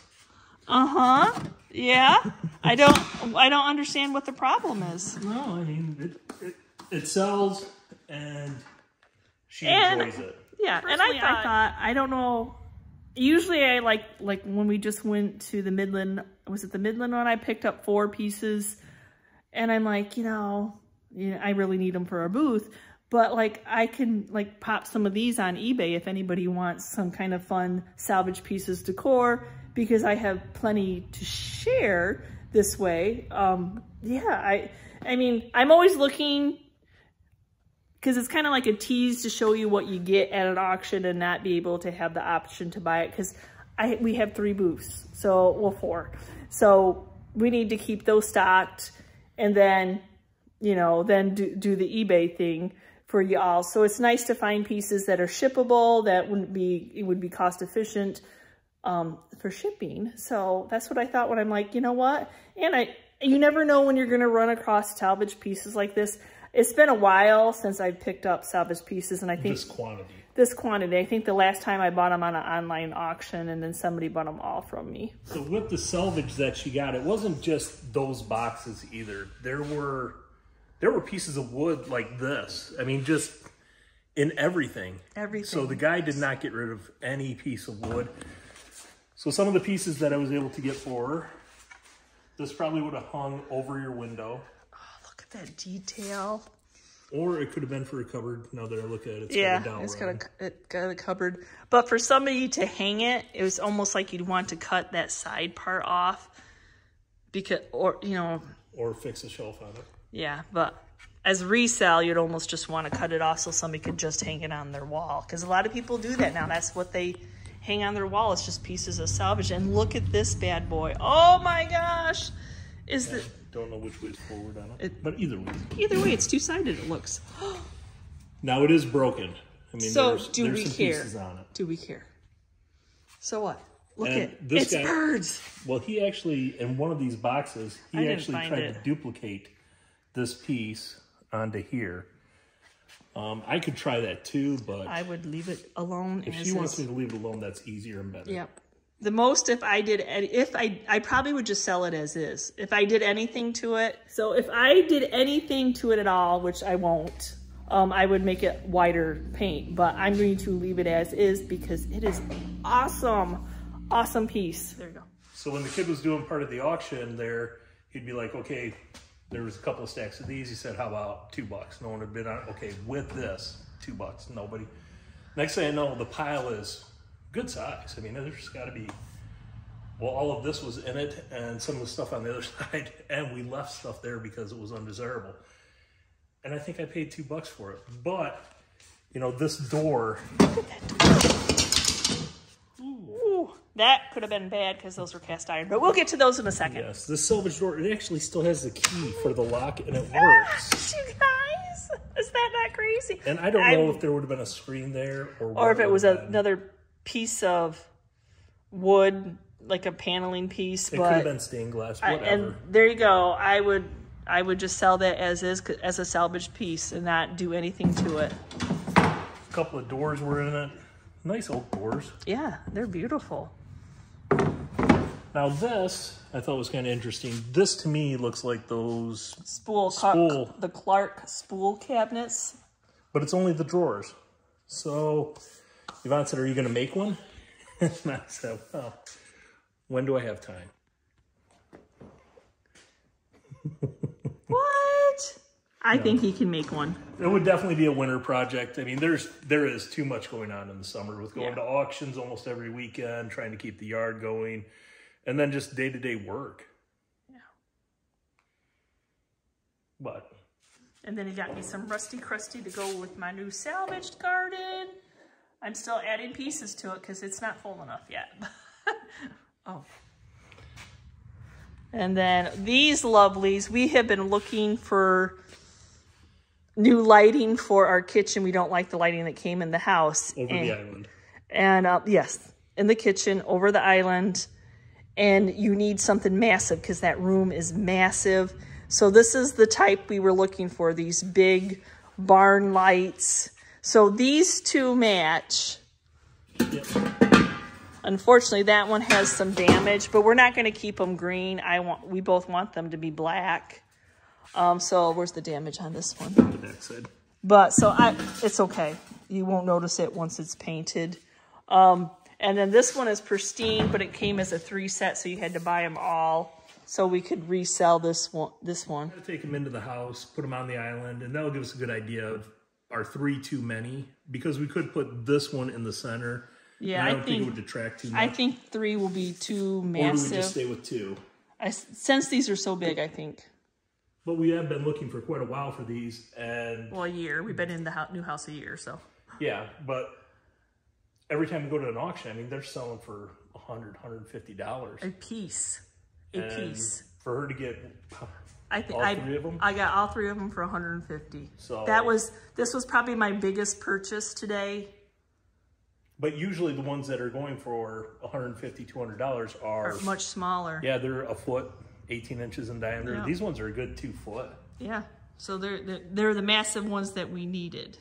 Uh-huh. Yeah. I don't understand what the problem is. No, I mean it sells and she enjoys it. Yeah. And I thought I don't know. Usually I like when we just went to the Midland, was it the Midland one? I picked up 4 pieces and I'm like, I really need them for our booth. But like I can like pop some of these on eBay if anybody wants some kind of fun salvage pieces decor, because I have plenty to share this way. Yeah, I mean, I'm always looking, because it's kind of like a tease to show you what you get at an auction and not be able to have the option to buy it, because we have 3 booths, so, well, 4. So we need to keep those stocked and then, then do the eBay thing for y'all. So it's nice to find pieces that are shippable, that would be cost efficient for shipping. So that's what I thought when I'm like, you know what? And you never know when you're gonna run across salvage pieces like this. It's been a while since I've picked up salvage pieces, and I think this quantity. I think the last time I bought them on an online auction, and then somebody bought them all from me. So with the salvage that she got, it wasn't just those boxes either. There were pieces of wood like this. I mean, just in everything. Everything. So the guy did not get rid of any piece of wood. So some of the pieces that I was able to get for her, this probably would have hung over your window. Oh, look at that detail. Or it could have been for a cupboard. Now that I look at it, it's got a cupboard. But for somebody to hang it, it was almost like you'd want to cut that side part off, because, or fix a shelf on it. Yeah, but as resale, you'd almost just want to cut it off so somebody could just hang it on their wall. Because a lot of people do that now. That's what they hang on their wall. It's just pieces of salvage. And look at this bad boy. Oh my gosh. Don't know which way's forward on it. But either way. Either way, it's 2-sided, it looks. Now it is broken. I mean, so there's do we some care? Pieces on it. Do we care? So what? Look and at it's guy, birds. Well, he actually, in one of these boxes, he actually tried to duplicate this piece onto here. I could try that too, but I would leave it alone. if she wants me to leave it alone, that's easier and better. Yep. The most, if I probably would just sell it as is. If I did anything to it. So if I did anything to it at all, which I won't, I would make it whiter paint, but I'm going to leave it as is because it is awesome. Awesome piece. There you go. So when the kid was doing part of the auction there, he'd be like, okay, there was a couple of stacks of these. He said, how about $2? No one had bid on it. Okay, with this, $2. Nobody. Next thing I know, the pile is good size. I mean, there's got to be, well, all of this was in it and some of the stuff on the other side, and we left stuff there because it was undesirable. And I think I paid $2 for it. But, you know, this door. Look at that door. Ooh, that could have been bad because those were cast iron, but we'll get to those in a second. Yes, this salvage door, it actually still has the key for the lock, and it works. You guys, is that not crazy? And I don't know if there would have been a screen there or if it was another piece of wood, like a paneling piece. It could have been stained glass, whatever. And there you go. I would just sell that as is, as a salvaged piece, and not do anything to it. A couple of doors were in it. Nice oak doors. Yeah, they're beautiful. Now this, I thought was kind of interesting. This to me looks like those the Clark spool cabinets. But it's only the drawers. So Yvonne said, are you going to make one? And I said, well, when do I have time? What? I think he can make one. It would definitely be a winter project. I mean, there is too much going on in the summer with going to auctions almost every weekend, trying to keep the yard going, and then just day-to-day work. Yeah. But. And then he got me some Rusty Crusty to go with my new salvaged garden. I'm still adding pieces to it because it's not full enough yet. Oh. And then these lovelies, we have been looking for new lighting for our kitchen. We don't like the lighting that came in the house. Over the island. And yes, in the kitchen, over the island. And you need something massive because that room is massive. So this is the type we were looking for, these big barn lights. So these two match. Yep. Unfortunately, that one has some damage, but we're not going to keep them green. We both want them to be black. So where's the damage on this one? The backside. But so it's okay. You won't notice it once it's painted. And then this one is pristine, but it came as a 3 set, so you had to buy them all so we could resell this one. I'm going to take them into the house, put them on the island, and that'll give us a good idea of are 3 too many? Because we could put this one in the center. Yeah, I don't think it would detract too much. I think 3 will be too massive. Or do we just stay with 2? Since these are so big, I think. But we have been looking for quite a while for these, and well, a year. We've been in the new house a year, so. Yeah, but every time we go to an auction, I mean, they're selling for $100, $150 a piece. A piece. For her to get all 3 of them, I got all 3 of them for $150. So this was probably my biggest purchase today. But usually the ones that are going for $150, $200 are much smaller. Yeah, they're a foot, 18 inches in diameter. Yeah. These ones are a good 2 foot. Yeah, so they're the massive ones that we needed.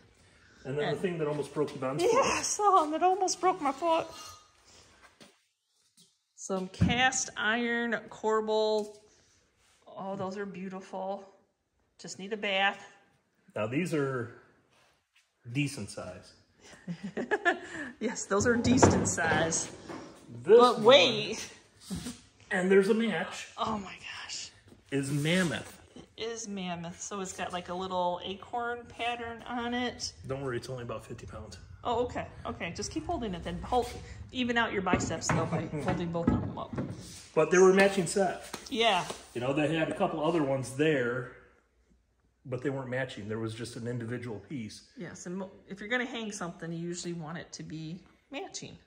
And then the thing that almost broke Yvonne's foot. Yeah, I saw them. That almost broke my foot. Some cast iron corbel. Oh, those are beautiful. Just need a bath. Now these are decent size. Yes, those are decent size. But wait. And there's a match. Oh my gosh. Is mammoth. It is mammoth. So it's got like a little acorn pattern on it. Don't worry, it's only about 50 pounds. Oh, okay. Okay, just keep holding it then. Even out your biceps though by holding both of them up. But they were a matching set. Yeah. You know, they had a couple other ones there, but they weren't matching. There was just an individual piece. Yes, and if you're going to hang something, you usually want it to be matching.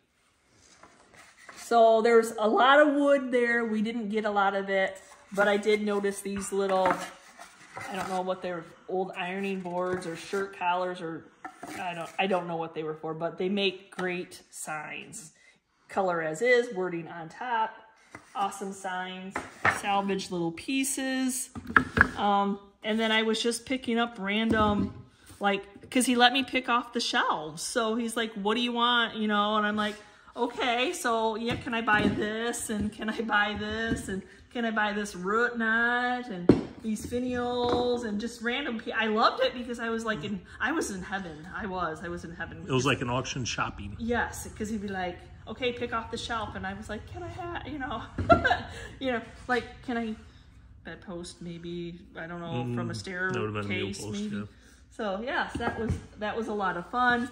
So there's a lot of wood there. We didn't get a lot of it, but I did notice these little, I don't know what they're, old ironing boards or shirt collars, or I don't know what they were for, but they make great signs. Color as is, wording on top, awesome signs, salvage little pieces. And then I was just picking up random like, because he let me pick off the shelves. So he's like, what do you want? You know, and I'm like, okay, so yeah, can I buy this? And can I buy this? And can I buy this root knot? And these finials and just random. I loved it because I was like, I was in heaven. I was in heaven. It was like an auction shopping. Yes, because he'd be like, okay, pick off the shelf. And I was like, can I have, you know, like, can I bedpost maybe, I don't know, from a staircase maybe. Yeah. So yes, that was a lot of fun.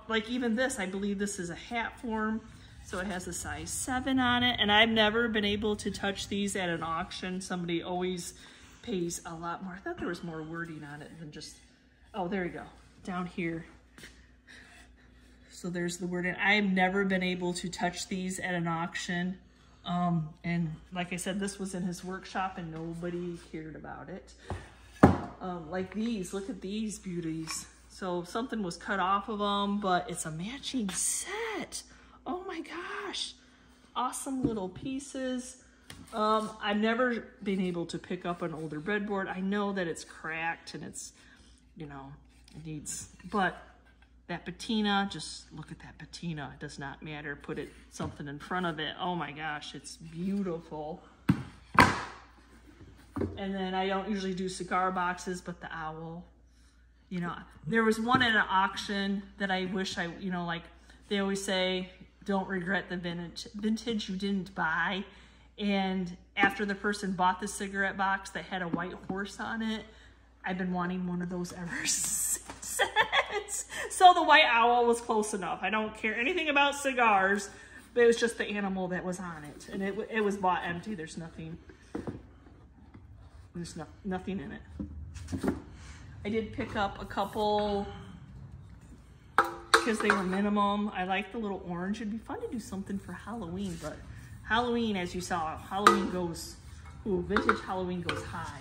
Like even this, I believe this is a hat form. So it has a size 7 on it, and I've never been able to touch these at an auction. Somebody always pays a lot more. I thought there was more wording on it than just, oh, there you go, down here. So there's the wording. I've never been able to touch these at an auction. And like I said, this was in his workshop and nobody cared about it. Like these, look at these beauties. So something was cut off of them, but it's a matching set. Oh my gosh, awesome little pieces. I've never been able to pick up an older breadboard. I know that it's cracked and it's, you know, it needs, but that patina, just look at that patina. It does not matter. Put something in front of it. Oh my gosh, it's beautiful. And then I don't usually do cigar boxes, but the owl, you know, there was one at an auction that I wish I, you know, like they always say, don't regret the vintage you didn't buy. And after the person bought the cigarette box that had a white horse on it, I've been wanting one of those ever since. So the white owl was close enough. I don't care anything about cigars, but it was just the animal that was on it. And it was bought empty. There's nothing in it. I did pick up a couple because they were minimum. I like the little orange. It'd be fun to do something for Halloween, but Halloween, as you saw, Halloween goes, ooh, vintage Halloween goes high.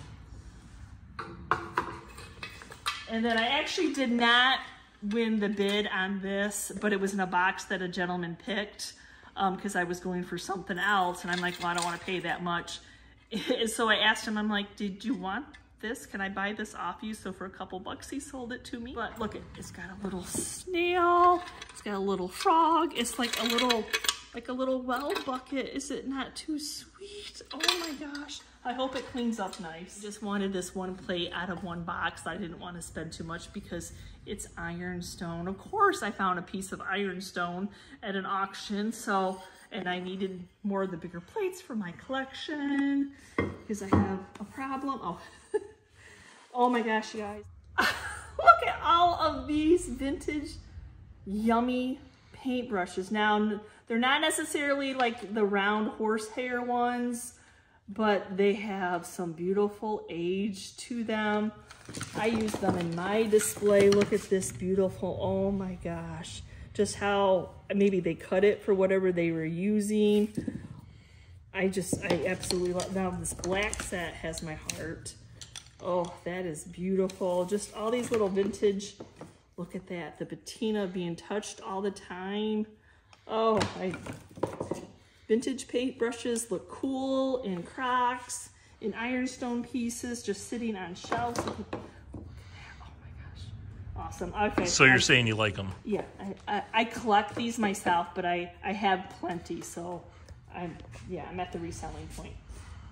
And then I actually did not win the bid on this, but it was in a box that a gentleman picked because I was going for something else. And I'm like, well, I don't want to pay that much. So I asked him, I'm like, did you want this? Can I buy this off you? So for a couple bucks, he sold it to me. But look, it's got a little snail. It's got a little frog. It's like a little well bucket. Is it not too sweet? Oh my gosh. I hope it cleans up nice. I just wanted this one plate out of one box. I didn't want to spend too much because it's ironstone. Of course, I found a piece of ironstone at an auction. So, and I needed more of the bigger plates for my collection because I have a problem. Oh, oh my gosh, you guys. Look at all of these vintage, yummy paintbrushes. Now, they're not necessarily like the round horsehair ones, but they have some beautiful age to them. I use them in my display. Look at this beautiful, oh my gosh. Just how maybe they cut it for whatever they were using. I absolutely love. Now this black set has my heart. Oh, that is beautiful. Just all these little vintage, look at that. The patina being touched all the time. Oh, vintage paintbrushes look cool in Crocs, in ironstone pieces, just sitting on shelves. Look at that. Oh my gosh. Awesome. Okay. So you're saying you like them? Yeah. I collect these myself, but I have plenty. So I'm at the reselling point.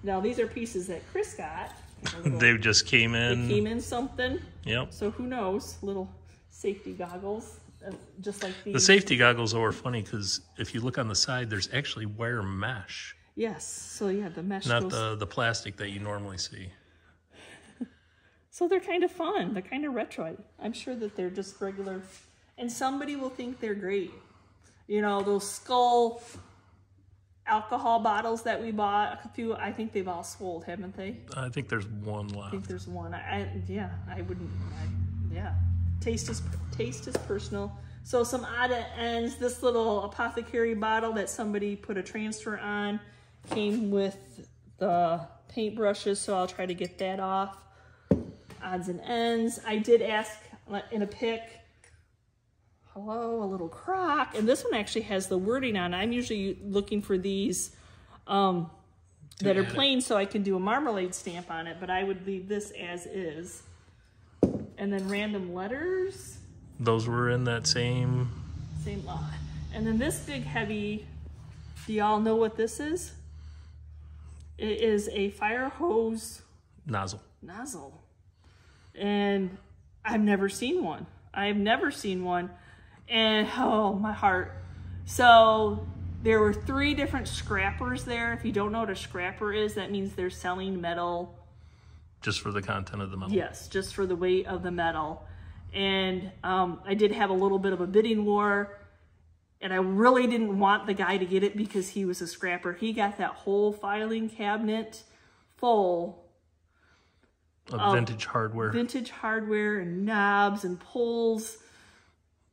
Now these are pieces that Chris got. They just came in. They came in something. Yep. So who knows? Little safety goggles. Just like these. The safety goggles are funny because if you look on the side, there's actually wire mesh. Yes. So yeah, the mesh. Not the plastic that you normally see. So they're kind of fun. They're kind of retro. I'm sure that they're just regular, and somebody will think they're great. You know, those skull alcohol bottles that we bought. A few. I think they've all sold, haven't they? I think there's one left. I think there's one. I wouldn't. Yeah. Taste is personal. So some odd ends. This little apothecary bottle that somebody put a transfer on came with the paintbrushes, so I'll try to get that off. Odds and ends. I did ask in a pic, hello, a little crock. And this one actually has the wording on it. I'm usually looking for these that are plain so I can do a marmalade stamp on it, but I would leave this as is. And then random letters. Those were in that same lot. And then this big heavy, do y'all know what this is? It is a fire hose nozzle. And I've never seen one. And oh, my heart. So there were 3 different scrappers there. If you don't know what a scrapper is, that means they're selling metal. Just for the content of the metal? Yes, just for the weight of the metal. And I did have a little bit of a bidding war, and I really didn't want the guy to get it because he was a scrapper. He got that whole filing cabinet full of vintage hardware. Vintage hardware and knobs and pulls.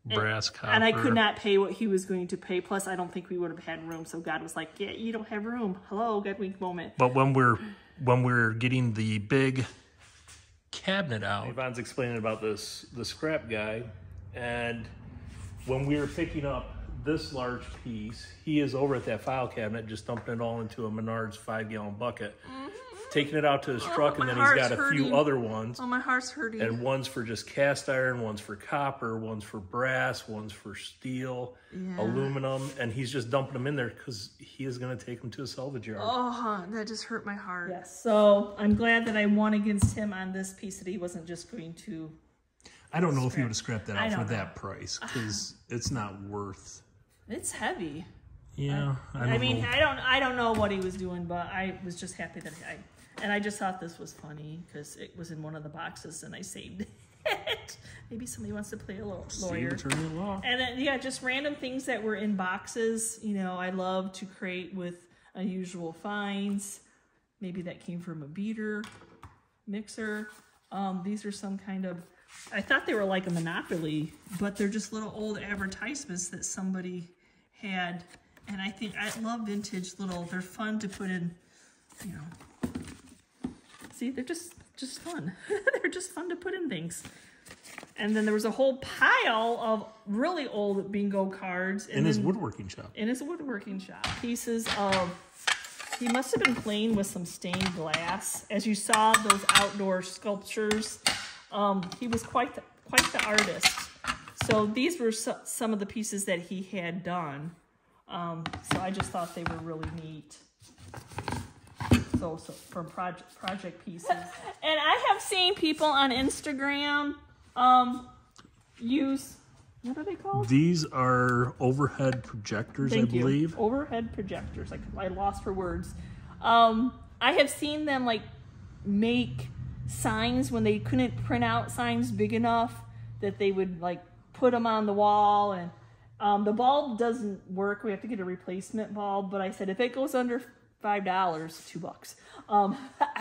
Brass, copper. And I could not pay what he was going to pay. Plus, I don't think we would have had room. So God was like, yeah, you don't have room. Hello, God wink moment. But when we're getting the big cabinet out, Yvonne's explaining about the scrap guy, and when we were picking up this large piece, he is over at that file cabinet just dumping it all into a Menards 5-gallon bucket, taking it out to his truck, and then he's got a few other ones. Oh, my heart's hurting. And one's for just cast iron, one's for copper, one's for brass, one's for steel, aluminum, and he's just dumping them in there because he is going to take them to a salvage yard. Oh, that just hurt my heart. Yes. So I'm glad that I won against him on this piece, that he wasn't just going to. I don't know if he would have scrapped that out for that price, because it's not worth. It's heavy. Yeah, I mean, I don't know what he was doing, but I was just happy that and I just thought this was funny because it was in one of the boxes and I saved it. Maybe somebody wants to play a little lawyer. And then, yeah, just random things that were in boxes. You know, I love to create with unusual finds. Maybe that came from a beater, mixer. These are some kind of, I thought they were like a Monopoly, but they're just little old advertisements that somebody had. And I think I love vintage little, they're fun to put in, you know. See, they're just fun. They're just fun to put in things. And then there was a whole pile of really old bingo cards. In his woodworking shop. In his woodworking shop. Pieces of, he must have been playing with some stained glass. As you saw, those outdoor sculptures, he was quite the artist. So these were some of the pieces that he had done. So I just thought they were really neat. So from project pieces. And I have seen people on Instagram use, what are they called? These are overhead projectors, I believe. Overhead projectors. I lost for words. I have seen them like make signs when they couldn't print out signs big enough that they would like put them on the wall, and the bulb doesn't work. We have to get a replacement bulb, but I said if it goes under $5, $2,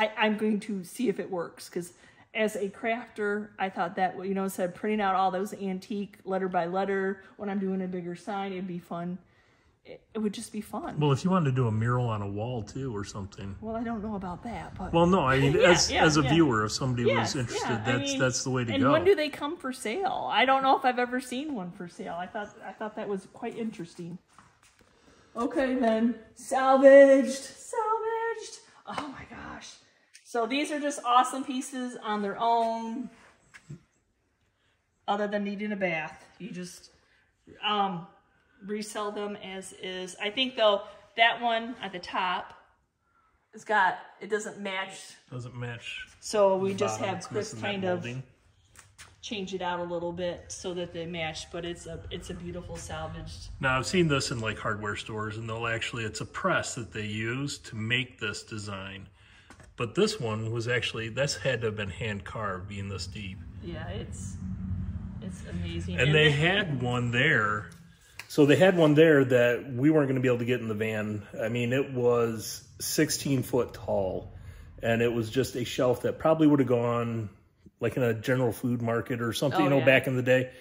I'm going to see if it works, because as a crafter, I thought that, you know, instead of printing out all those antique letter by letter when I'm doing a bigger sign, it'd be fun. It would just be fun. Well, if you wanted to do a mural on a wall too or something. Well, I don't know about that, but well, no, I mean, as a viewer, if somebody was interested, that's the way to go. And when do they come for sale? I don't know if I've ever seen one for sale. I thought that was quite interesting. Okay, then salvaged. Oh my gosh! So these are just awesome pieces on their own. Other than needing a bath, you just resell them as is. I think though that one at the top has got, it doesn't match. So we just have Chris kind of change it out a little bit so that they match, but it's a beautiful salvaged. Now I've seen this in like hardware stores, and they'll actually, it's a press that they use to make this design. But this one was actually, this had to have been hand carved, being this deep. Yeah, it's amazing. And they had one there. So they had one there that we weren't going to be able to get in the van. I mean, it was 16 foot tall, and it was just a shelf that probably would have gone like in a general food market or something, you know, back in the day.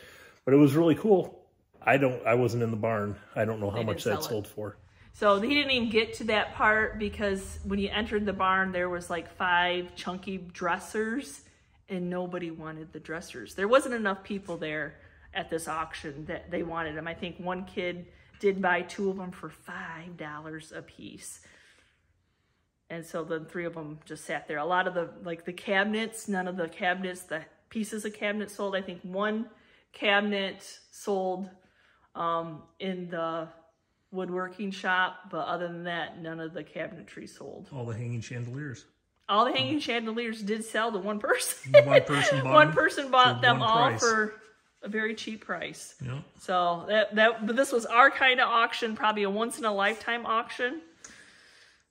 But it was really cool. I wasn't in the barn. I don't know how much that sold for. So he didn't even get to that part, because when you entered the barn, there was like 5 chunky dressers, and nobody wanted the dressers. There wasn't enough people there at this auction that they wanted them. I think one kid did buy 2 of them for $5 a piece. And so the 3 of them just sat there. A lot of the, like the cabinets, none of the cabinets, pieces of cabinets sold. I think one cabinet sold in the woodworking shop, but other than that, none of the cabinetry sold. All the hanging chandeliers. All the hanging chandeliers did sell to one person. One person bought them all for a very cheap price. Yeah. So but this was our kind of auction, probably a once in a lifetime auction.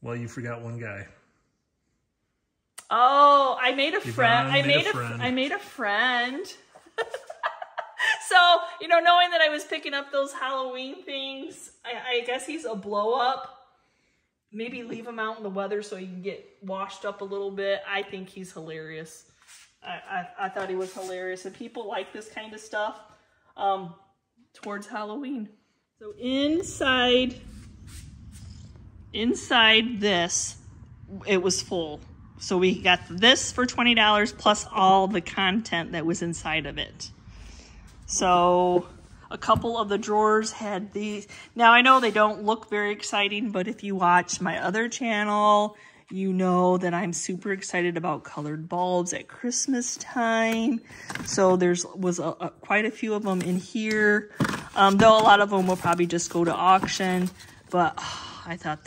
Well, you forgot one guy. Oh, I made a friend. I made a friend. So, you know, knowing that I was picking up those Halloween things, I guess he's a blow up. Maybe leave him out in the weather so he can get washed up a little bit. I think he's hilarious. I thought he was hilarious. And people like this kind of stuff towards Halloween. So inside this, it was full. So we got this for $20 plus all the content that was inside of it. So a couple of the drawers had these. Now I know they don't look very exciting, but if you watch my other channel, you know that I'm super excited about colored bulbs at Christmas time. So was quite a few of them in here. Though a lot of them will probably just go to auction, but I thought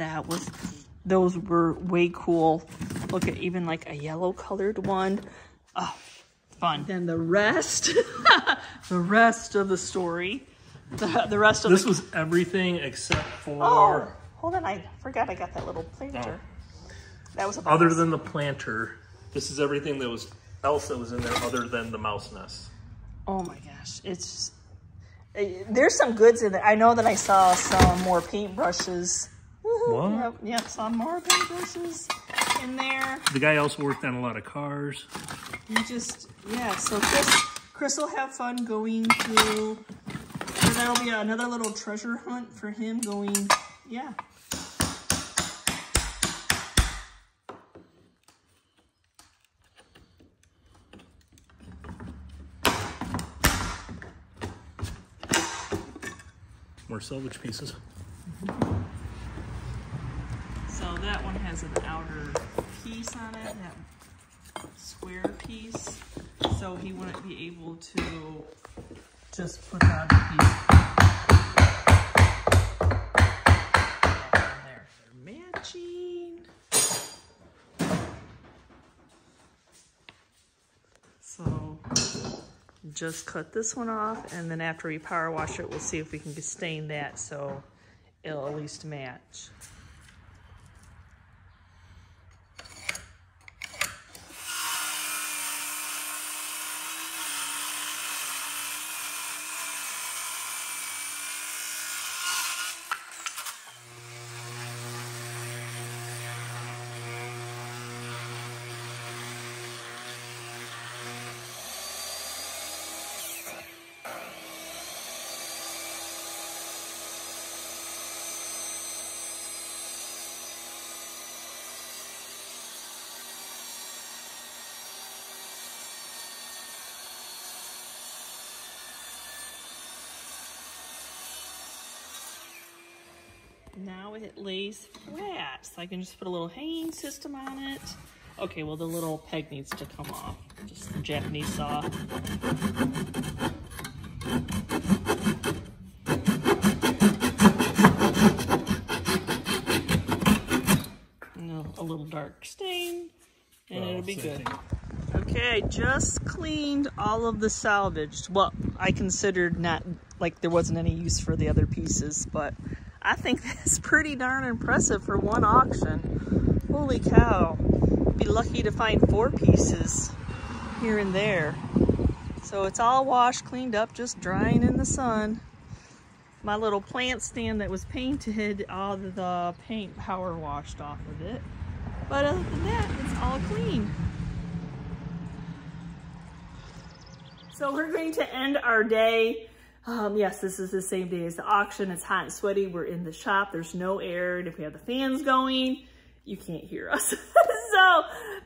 those were way cool. Look at even like a yellow colored one. Oh, fun. Then the rest, the rest of the story, the rest of this was everything except for. Oh, hold on! I forgot I got that little planter. Oh. That was a box. Other than the planter, this is everything that was in there other than the mouse nest. Oh my gosh, there's some goods in there. I know that I saw some more paintbrushes. What? Yep, some more paintbrushes in there. The guy also worked on a lot of cars. So Chris will have fun going through. So that'll be another little treasure hunt for him going, yeah. More salvage pieces. So that one has an outer piece on it, that square piece. So he wouldn't be able to just put that piece there. They're matching. So just cut this one off, and then after we power wash it, we'll see if we can stain that so it'll at least match. Now it lays flat, so I can just put a little hanging system on it. Okay, well the little peg needs to come off. Just the Japanese saw. A little dark stain, and it'll be good. Okay, I just cleaned all of the salvaged. Well, I considered not, like there wasn't any use for the other pieces, but I think that's pretty darn impressive for one auction. Holy cow. Be lucky to find 4 pieces here and there. So it's all washed, cleaned up, just drying in the sun. My little plant stand that was painted, all the paint power washed off of it. But other than that, it's all clean. So we're going to end our day. Yes, this is the same day as the auction. It's hot and sweaty. We're in the shop. There's no air. And if we have the fans going, you can't hear us. So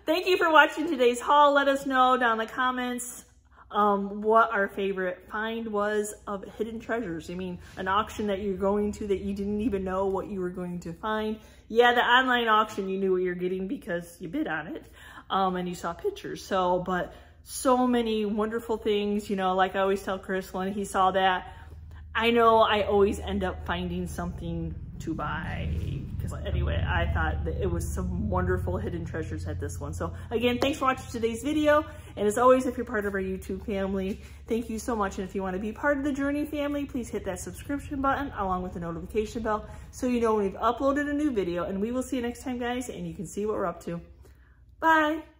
thank you for watching today's haul. Let us know down in the comments what our favorite find was of hidden treasures. I mean, an auction that you're going to that you didn't even know what you were going to find. Yeah, the online auction, you knew what you're getting because you bid on it and you saw pictures. So, but so many wonderful things, you know, like I always tell Chris when he saw that, I know I always end up finding something to buy. Because anyway, I thought that it was some wonderful hidden treasures at this one. So again, thanks for watching today's video. And as always, if you're part of our YouTube family, thank you so much. And if you want to be part of the Journey family, please hit that subscription button along with the notification bell so you know when we've uploaded a new video. And we will see you next time, guys, and you can see what we're up to. Bye.